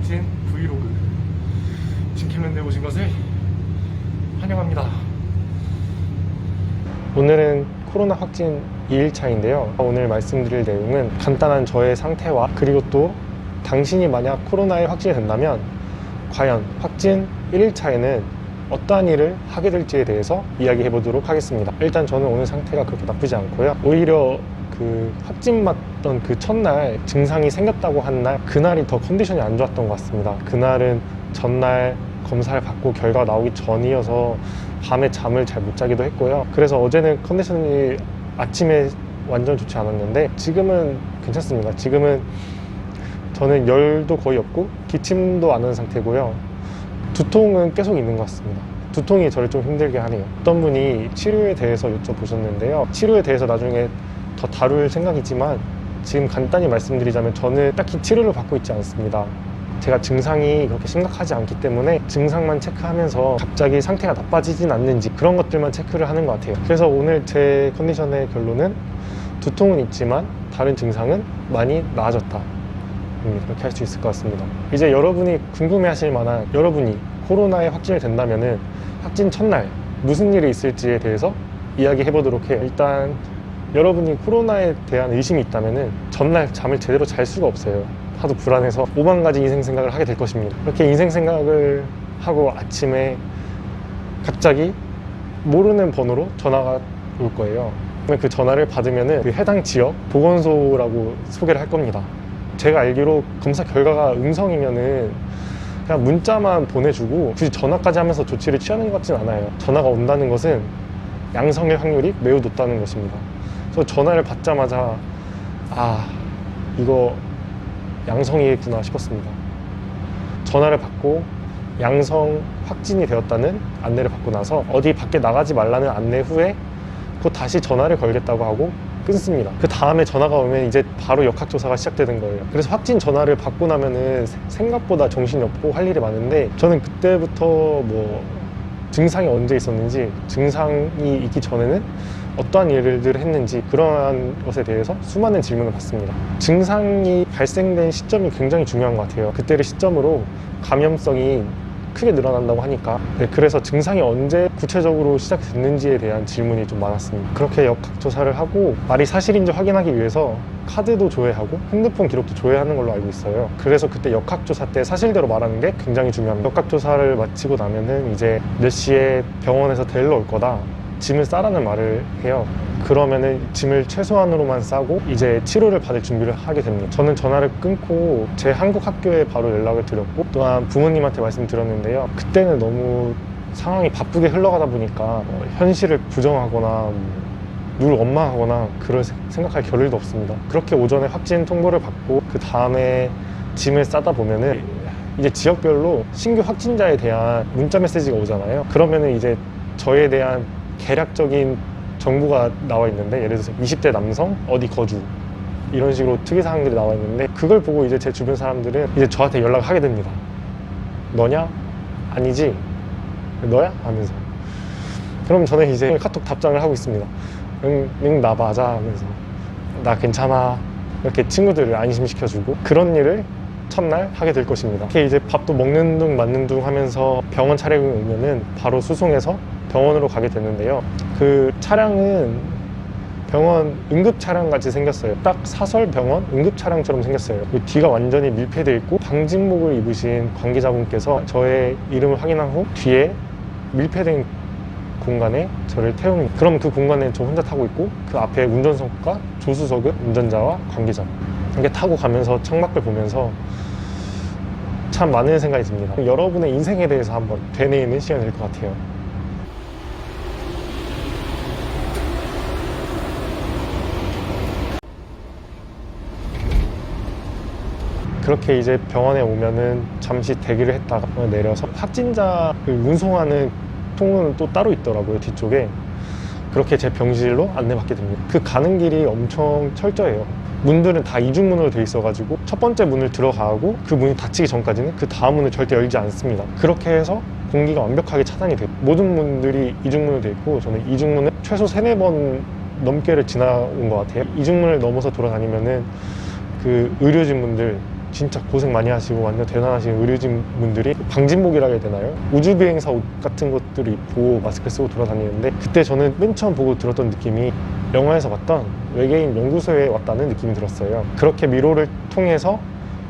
확진 브이로그 진캠랜드에 오신 것을 환영합니다. 오늘은 코로나 확진 2일차인데요 오늘 말씀드릴 내용은 간단한 저의 상태와 그리고 또 당신이 만약 코로나에 확진이 된다면 과연 확진 1일차에는 어떠한 일을 하게 될지에 대해서 이야기해 보도록 하겠습니다. 일단 저는 오늘 상태가 그렇게 나쁘지 않고요. 오히려 그 확진 맞던 그 첫날 증상이 생겼다고 한 날 그날이 더 컨디션이 안 좋았던 것 같습니다. 그날은 전날 검사를 받고 결과가 나오기 전이어서 밤에 잠을 잘 못 자기도 했고요. 그래서 어제는 컨디션이 아침에 완전 좋지 않았는데 지금은 괜찮습니다. 지금은 저는 열도 거의 없고 기침도 안 하는 상태고요. 두통은 계속 있는 것 같습니다. 두통이 저를 좀 힘들게 하네요. 어떤 분이 치료에 대해서 여쭤보셨는데요. 치료에 대해서 나중에 더 다룰 생각이지만 지금 간단히 말씀드리자면 저는 딱히 치료를 받고 있지 않습니다. 제가 증상이 그렇게 심각하지 않기 때문에 증상만 체크하면서 갑자기 상태가 나빠지진 않는지 그런 것들만 체크를 하는 것 같아요. 그래서 오늘 제 컨디션의 결론은 두통은 있지만 다른 증상은 많이 나아졌다. 그렇게 할 수 있을 것 같습니다. 이제 여러분이 궁금해 하실 만한 여러분이 코로나에 확진이 된다면은 확진 첫날 무슨 일이 있을지에 대해서 이야기해 보도록 해요. 일단 여러분이 코로나에 대한 의심이 있다면은 전날 잠을 제대로 잘 수가 없어요. 하도 불안해서 오만 가지 인생 생각을 하게 될 것입니다. 그렇게 인생 생각을 하고 아침에 갑자기 모르는 번호로 전화가 올 거예요. 그러면 그 전화를 받으면은 그 해당 지역 보건소라고 소개를 할 겁니다. 제가 알기로 검사 결과가 음성이면은 그냥 문자만 보내주고 굳이 전화까지 하면서 조치를 취하는 것 같진 않아요. 전화가 온다는 것은 양성일 확률이 매우 높다는 것입니다. 그래서 전화를 받자마자 아 이거 양성이구나 싶었습니다. 전화를 받고 양성 확진이 되었다는 안내를 받고 나서 어디 밖에 나가지 말라는 안내 후에 또 다시 전화를 걸겠다고 하고 끊습니다. 그 다음에 전화가 오면 이제 바로 역학조사가 시작되는 거예요. 그래서 확진 전화를 받고 나면은 생각보다 정신이 없고 할 일이 많은데 저는 그때부터 뭐 증상이 언제 있었는지 증상이 있기 전에는 어떠한 일들을 했는지 그러한 것에 대해서 수많은 질문을 받습니다. 증상이 발생된 시점이 굉장히 중요한 것 같아요. 그때를 시점으로 감염성이 크게 늘어난다고 하니까 그래서 증상이 언제 구체적으로 시작됐는지에 대한 질문이 좀 많았습니다. 그렇게 역학조사를 하고 말이 사실인지 확인하기 위해서 카드도 조회하고 핸드폰 기록도 조회하는 걸로 알고 있어요. 그래서 그때 역학조사 때 사실대로 말하는 게 굉장히 중요합니다. 역학조사를 마치고 나면은 이제 몇 시에 병원에서 데리러 올 거다 짐을 싸라는 말을 해요. 그러면은 짐을 최소한으로만 싸고 이제 치료를 받을 준비를 하게 됩니다. 저는 전화를 끊고 제 한국 학교에 바로 연락을 드렸고 또한 부모님한테 말씀드렸는데요. 그때는 너무 상황이 바쁘게 흘러가다 보니까 현실을 부정하거나 누굴 원망하거나 그럴 생각할 겨를도 없습니다. 그렇게 오전에 확진 통보를 받고 그 다음에 짐을 싸다 보면은 이제 지역별로 신규 확진자에 대한 문자 메시지가 오잖아요. 그러면은 이제 저에 대한 개략적인 정보가 나와 있는데 예를 들어서 20대 남성 어디 거주 이런 식으로 특이사항들이 나와 있는데 그걸 보고 이제 제 주변 사람들은 이제 저한테 연락을 하게 됩니다. 너냐? 아니지? 너야? 하면서 그럼 저는 이제 카톡 답장을 하고 있습니다. 응, 나 맞아 하면서 나 괜찮아 이렇게 친구들을 안심시켜주고 그런 일을 첫날 하게 될 것입니다. 이렇게 이제 밥도 먹는 둥 맞는 둥 하면서 병원 차량이 오면은 바로 수송해서 병원으로 가게 되는데요. 그 차량은 병원 응급 차량 같이 생겼어요. 딱 사설 병원 응급 차량처럼 생겼어요. 뒤가 완전히 밀폐되어 있고 방진복을 입으신 관계자분께서 저의 이름을 확인한 후 뒤에 밀폐된 공간에 저를 태웁니다. 그럼 그 공간에 저 혼자 타고 있고 그 앞에 운전석과 조수석은 운전자와 관계자 이렇게 타고 가면서 창밖을 보면서 참 많은 생각이 듭니다. 여러분의 인생에 대해서 한번 되뇌이는 시간일 것 같아요. 그렇게 이제 병원에 오면은 잠시 대기를 했다가 내려서 확진자를 운송하는 통로는 또 따로 있더라고요, 뒤쪽에. 그렇게 제 병실로 안내받게 됩니다. 그 가는 길이 엄청 철저해요. 문들은 다 이중문으로 돼 있어가지고 첫 번째 문을 들어가고 그 문이 닫히기 전까지는 그 다음 문을 절대 열지 않습니다. 그렇게 해서 공기가 완벽하게 차단이 돼요. 모든 문들이 이중문으로 돼 있고 저는 이중문을 최소 3-4번 넘게를 지나온 것 같아요. 이중문을 넘어서 돌아다니면은 그 의료진분들 진짜 고생 많이 하시고 완전 대단하신 의료진 분들이 방진복이라 해야 되나요? 우주비행사 옷 같은 것들을 입고 마스크 쓰고 돌아다니는데, 그때 저는 맨 처음 보고 들었던 느낌이 영화에서 봤던 외계인 연구소에 왔다는 느낌이 들었어요. 그렇게 미로를 통해서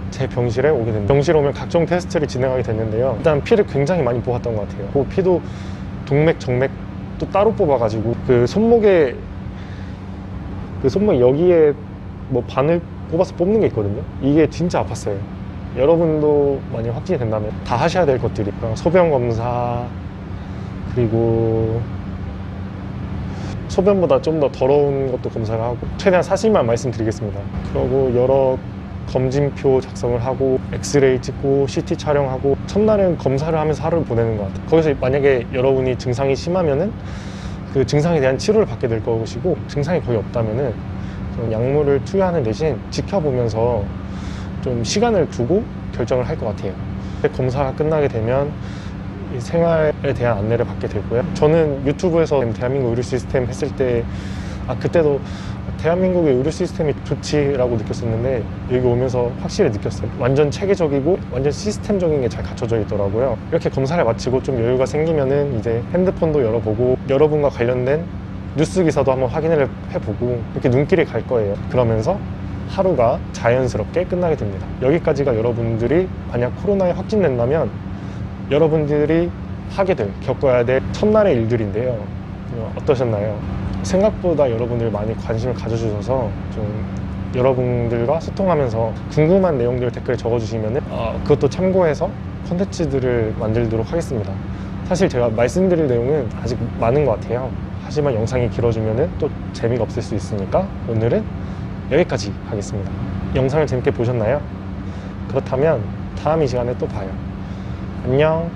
제 병실에 오게 됩니다. 병실에 오면 각종 테스트를 진행하게 됐는데요. 일단 피를 굉장히 많이 뽑았던 것 같아요. 그 피도 동맥, 정맥 또 따로 뽑아가지고 그 손목 여기에 뭐 바늘 뽑아서 뽑는 게 있거든요. 이게 진짜 아팠어요. 여러분도 만약 확진이 된다면 다 하셔야 될 것들이 소변 검사, 그리고 소변보다 좀 더 더러운 것도 검사를 하고, 최대한 사실만 말씀드리겠습니다. 그리고 여러 검진표 작성을 하고 엑스레이 찍고 CT 촬영하고, 첫날은 검사를 하면서 하루를 보내는 것 같아요. 거기서 만약에 여러분이 증상이 심하면은 그 증상에 대한 치료를 받게 될 것이고, 증상이 거의 없다면은 약물을 투여하는 대신 지켜보면서 좀 시간을 두고 결정을 할 것 같아요. 검사가 끝나게 되면 이 생활에 대한 안내를 받게 되고요. 저는 유튜브에서 대한민국 의료 시스템 했을 때 그때도 대한민국의 의료 시스템이 좋지라고 느꼈었는데, 여기 오면서 확실히 느꼈어요. 완전 체계적이고 완전 시스템적인 게 잘 갖춰져 있더라고요. 이렇게 검사를 마치고 좀 여유가 생기면은 이제 핸드폰도 열어보고 여러분과 관련된 뉴스 기사도 한번 확인을 해보고 이렇게 눈길이 갈 거예요. 그러면서 하루가 자연스럽게 끝나게 됩니다. 여기까지가 여러분들이 만약 코로나에 확진된다면 여러분들이 겪어야 될 첫날의 일들인데요. 어떠셨나요? 생각보다 여러분들 많이 관심을 가져주셔서 좀 여러분들과 소통하면서 궁금한 내용들 댓글에 적어주시면 그것도 참고해서 콘텐츠들을 만들도록 하겠습니다. 사실 제가 말씀드릴 내용은 아직 많은 것 같아요. 하지만 영상이 길어지면 또 재미가 없을 수 있으니까 오늘은 여기까지 하겠습니다. 영상을 재밌게 보셨나요? 그렇다면 다음 이 시간에 또 봐요. 안녕.